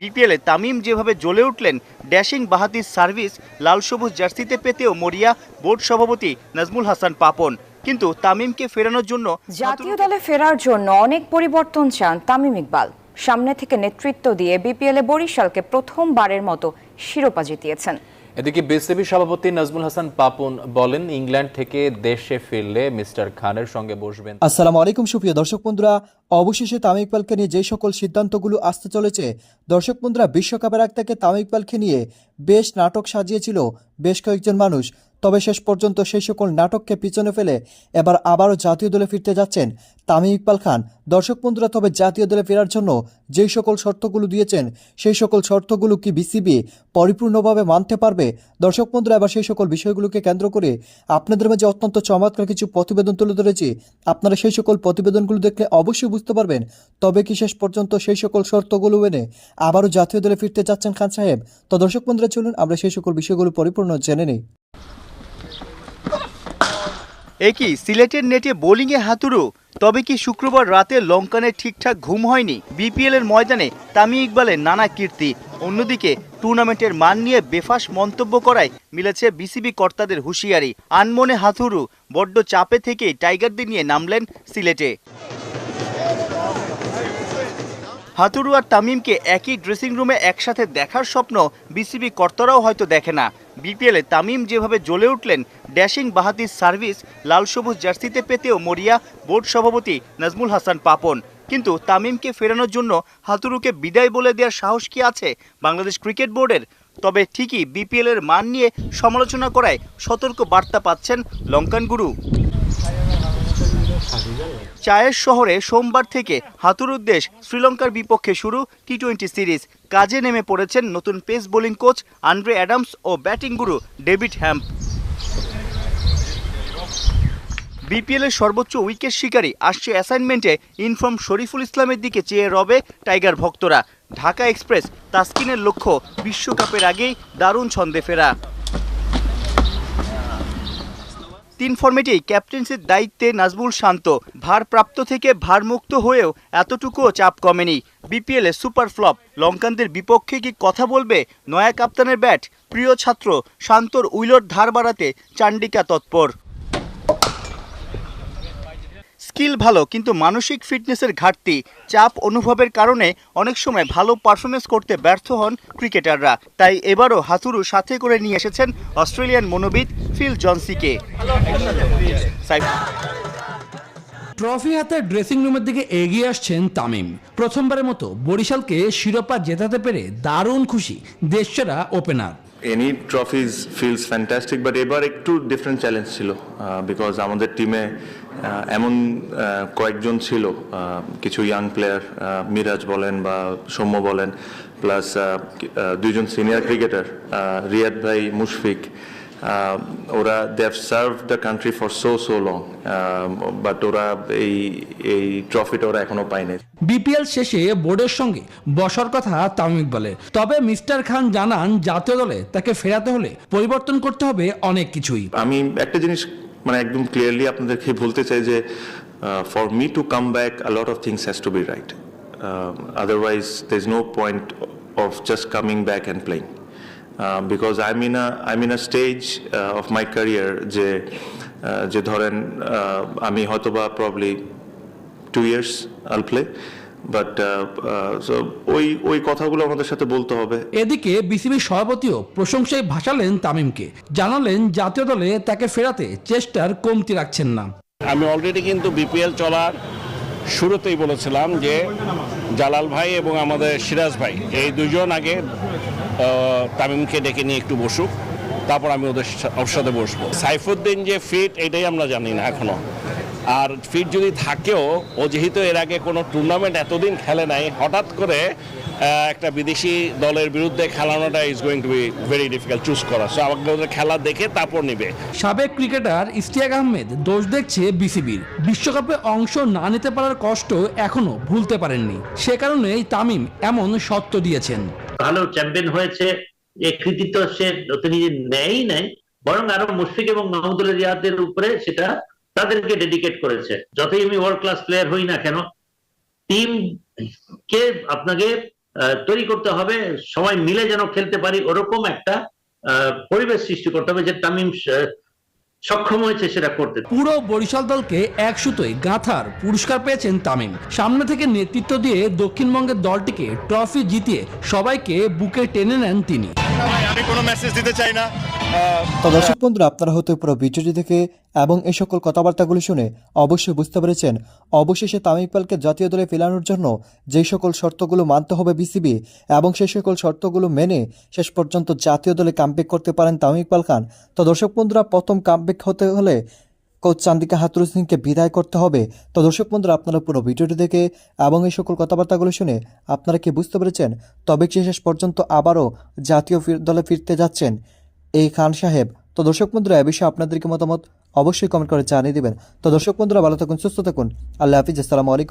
বিপিএলে তামিম যেভাবে জ্বলে উঠলেন, ড্যাশিং বাঁহাতির সার্ভিস, লাল সবুজ জার্সিতে পেতেও মরিয়া বোর্ড সভাপতি নাজমুল হাসান পাপন। কিন্তু তামিমকে ফেরানোর জন্য জাতীয় দলে ফেরার জন্য অনেক পরিবর্তন চান তামিম ইকবাল। সামনে থেকে নেতৃত্ব দিয়ে বিপিএলে বরিশালকে প্রথমবারের মতো শিরোপা জিতিয়েছেন। এদিকে বিসিবি সভাপতি নাজমুল হাসান পাপন বলেন, ইংল্যান্ড থেকে দেশে ফিরলে মিস্টার খানের সঙ্গে বসবেন। আসসালামু আলাইকুম সুপ্রিয় দর্শক বন্ধুরা, অবশেষে তামিম ইকবালকে নিয়ে যে সকল সিদ্ধান্তগুলো আসতে চলেছে, দর্শক বন্ধুরা বিশ্বকাপের আগ থেকে তামিম ইকবালকে নিয়ে বেশ নাটক সাজিয়েছিল বেশ কয়েকজন মানুষ। তবে শেষ পর্যন্ত সেই সকল নাটককে পিছনে ফেলে এবার আবারও জাতীয় দলে ফিরতে যাচ্ছেন তামিম ইকবাল খান। দর্শক বন্ধুরা, তবে জাতীয় দলে ফেরার জন্য যেই সকল শর্তগুলো দিয়েছেন, সেই সকল শর্তগুলো কি বিসিবি পরিপূর্ণভাবে মানতে পারবে? দর্শক বন্ধুরা, এবার সেই সকল বিষয়গুলোকে কেন্দ্র করে আপনাদের মাঝে অত্যন্ত চমৎকার কিছু প্রতিবেদন তুলে ধরেছি। আপনারা সেই সকল প্রতিবেদনগুলো দেখলে অবশ্যই বুঝতে পারবেন তবে কি শেষ পর্যন্ত সেই সকল শর্তগুলো এনে আবারও জাতীয় দলে ফিরতে যাচ্ছেন খান সাহেব। তো দর্শক বন্ধুরা, চলুন আমরা সেই সকল বিষয়গুলো পরিপূর্ণ জেনে নিই। একই সিলেটের নেটে বোলিংয়ে হাতুড়ু, তবে কি শুক্রবার রাতে লঙ্কানের ঠিকঠাক ঘুম হয়নি? বিপিএল এর ময়দানে তামিম ইকবালের নানা কীর্তি, অন্যদিকে টুর্নামেন্টের মান নিয়ে বেফাঁস মন্তব্য করায় মিলেছে বিসিবি কর্তাদের হুঁশিয়ারি। আনমনে হাতুড়ু বড্ড চাপে থেকেই টাইগারদের নিয়ে নামলেন সিলেটে। হাতুড়ু আর তামিমকে একই ড্রেসিং রুমে একসাথে দেখার স্বপ্ন বিসিবি কর্তারাও হয়তো দেখে না। বিপিএলে তামিম যেভাবে জ্বলে উঠলেন, ড্যাশিং বাঁহাতির সার্ভিস, লাল সবুজ জার্সিতে পেতেও মরিয়া বোর্ড সভাপতি নাজমুল হাসান পাপন। কিন্তু তামিমকে ফেরানোর জন্য হাতুড়ুকে বিদায় বলে দেওয়ার সাহস কি আছে বাংলাদেশ ক্রিকেট বোর্ডের? তবে ঠিকই বিপিএল এর মান নিয়ে সমালোচনা করায় সতর্ক বার্তা পাচ্ছেন লঙ্কান গুরু। চায়ের শহরে সোমবার থেকে হাতুড়ুর দেশ শ্রীলঙ্কার বিপক্ষে শুরু টি-20 সিরিজ। কাজে নেমে পড়েছেন নতুন pace bowling coach Andre Adams ও ব্যাটিং গুরু ডেভিড হ্যাম্প। বিপিএল এর সর্বোচ্চ উইকেট শিকারী আসছে অ্যাসাইনমেন্টে ইনফর্ম শরীফুল ইসলামের দিকে চেয়ে রবে টাইগার ভক্তরা। ঢাকা এক্সপ্রেস তাসকিনের লক্ষ্য বিশ্বকাপের আগেই দারুণ ছন্দে ফেরা। 3 ফর্মেটেই ক্যাপ্টেন্সির দায়িত্বে নাজমুল শান্ত। ভারপ্রাপ্ত থেকে ভারমুক্ত হয়েও এতটুকুও চাপ কমেনি। বিপিএলে সুপার ফ্লপ লঙ্কানদের বিপক্ষে কি কথা বলবে নয়া কাপ্তানের ব্যাট? প্রিয় ছাত্র শান্তর উইলট ধার বাড়াতে চান্ডিকা তৎপর। স্কিল ভালো, কিন্তু মানসিক ফিটনেসের ঘাটতি, চাপ অনুভবের কারণে অনেক সময় ভালো পারফরমেন্স করতে ব্যর্থ হন ক্রিকেটাররা। তাই এবারও হাতুড়ু সাথে করে নিয়ে এসেছেন অস্ট্রেলিয়ান মনোবিদ ফিল জনসিকে। ট্রফি হাতে ড্রেসিং রুমের দিকে এগিয়ে আসছেন তামিম। প্রথমবারের মতো বরিশালকে শিরোপা জেতাতে পেরে দারুণ খুশি দেশসেরা opener. Any trophies feels fantastic, but এবার একটু ডিফারেন্ট চ্যালেঞ্জ ছিল বিকজ আমাদের টিমে এমন কয়েকজন ছিল, কিছু ইয়াং প্লেয়ার, মিরাজ বলেন বা সৌম্য বলেন, প্লাস 2জন সিনিয়র ক্রিকেটার, রিয়াদ ভাই, মুশফিক। ওরা they have served the country for so long, but ওরা এই ট্রফিটা ওরা এখনো পায়নি। বিপিএল শেষে বোর্ডের সঙ্গে বসার কথা তামিম ইকবালের। তবে মিস্টার খান জানান, জাতীয় দলে তাকে ফেরাতে হলে পরিবর্তন করতে হবে অনেক কিছুই। আমি একটা জিনিস মানে একদম ক্লিয়ারলি আপনাদেরকে বলতে চাই যে for me to come back a lot of things has to be right, otherwise there is no point of just coming back and playing, because I mean a stage of my career যে ধরেন আমি হয়তোবা probably 2 years I'll play, but ওই কথাগুলো আমাদের সাথে বলতে হবে। এদিকে বিসিবির সভাপতিও প্রশংসায় ভাসালেন তামিমকে, জানালেন জাতীয় দলে তাকে ফেরাতে চেষ্টার কমতি রাখছেন না। আমি অলরেডি কিন্তু বিপিএল চলার শুরুতেই বলেছিলাম যে জালাল ভাই এবং আমাদের সিরাজ ভাই এই দুজন আগে তামিমকে ডেকে নিয়ে একটু বসুক, তারপর আমি ওদের সাথে বসবো। সাইফুদ্দিন যে ফিট এটাই আমরা জানি না এখনো, আর ফিট যদি থাকেও ও যেহেতু এর আগে কোনো টুর্নামেন্ট এতদিন খেলে নাই, হঠাৎ করে একটা বিদেশি দলের বিরুদ্ধে খেলানোটা is going to be very difficult choose করা। সো আমাকে ওদের খেলা দেখে তারপর নিবে। সাবেক ক্রিকেটার ইশতিয়াক আহমেদ দোষ দেখছে বিসিবির। বিশ্বকাপে অংশ না নিতে পারার কষ্ট এখনো ভুলতে পারেননি, সে কারণেই তামিম এমন সত্য দিয়েছেন। ভালো চ্যাম্পিয়ন হয়েছে, এই কৃতিত্ব সে তিনি নেয়ই নাই, বরং আরো মুশফিক এবং মাহমুদুল রিয়াদের উপরে সেটা তাদেরকে ডেডিকেট করেছে। যতই আমি ওয়ার্ল্ড ক্লাস প্লেয়ার হই না কেন, টিম কে আপনাকে তৈরি করতে হবে, সবাই মিলে যেন খেলতে পারি ওরকম একটা পরিবেশ সৃষ্টি করতে হবে, যে তামিম সক্ষম হয়েছে সেটা করতে। পুরো বরিশাল দলকে এক সুতোয় গাঁথার পুরস্কার পেয়েছেন তামিম। সামনে থেকে নেতৃত্ব দিয়ে দক্ষিণবঙ্গের দলটিকে ট্রফি জিতিয়ে সবাইকে বুকে টেনে নেন তিনি। আমি কোনো মেসেজ দিতে চাই না। তো দর্শক বন্ধুরা, আপনারা হয়তো পুরো ভিডিওটি দেখে এবং এই সকল কথাবার্তাগুলো শুনে অবশ্যই বুঝতে পেরেছেন অবশেষে তামিম ইকবালকে জাতীয় দলে ফেরানোর জন্য যেই সকল শর্তগুলো মানতে হবে বিসিবি, এবং সেই সকল শর্তগুলো মেনে শেষ পর্যন্ত জাতীয় দলে কামব্যাক করতে পারেন তামিম ইকবাল খান। তো দর্শক বন্ধুরা, প্রথম কামব্যাক হতে হলে কোচ চান্দিকা হাথুরুস সিংকে বিদায় করতে হবে। তো দর্শক বন্ধুরা, আপনারা পুরো ভিডিওটি দেখে এবং এই সকল কথাবার্তাগুলো শুনে আপনারা কি বুঝতে পেরেছেন তবে কি শেষ পর্যন্ত আবারও জাতীয় দলে ফিরতে যাচ্ছেন এই খান সাহেব? তো দর্শক বন্ধুরা, এ বিষয়ে আপনাদেরকে মতামত অবশ্যই কমেন্ট করে জানিয়ে দিবেন। তো দর্শক বন্ধুরা, ভালো থাকুন, সুস্থ থাকুন, আল্লাহ হাফিজ, আসসালামু আলাইকুম।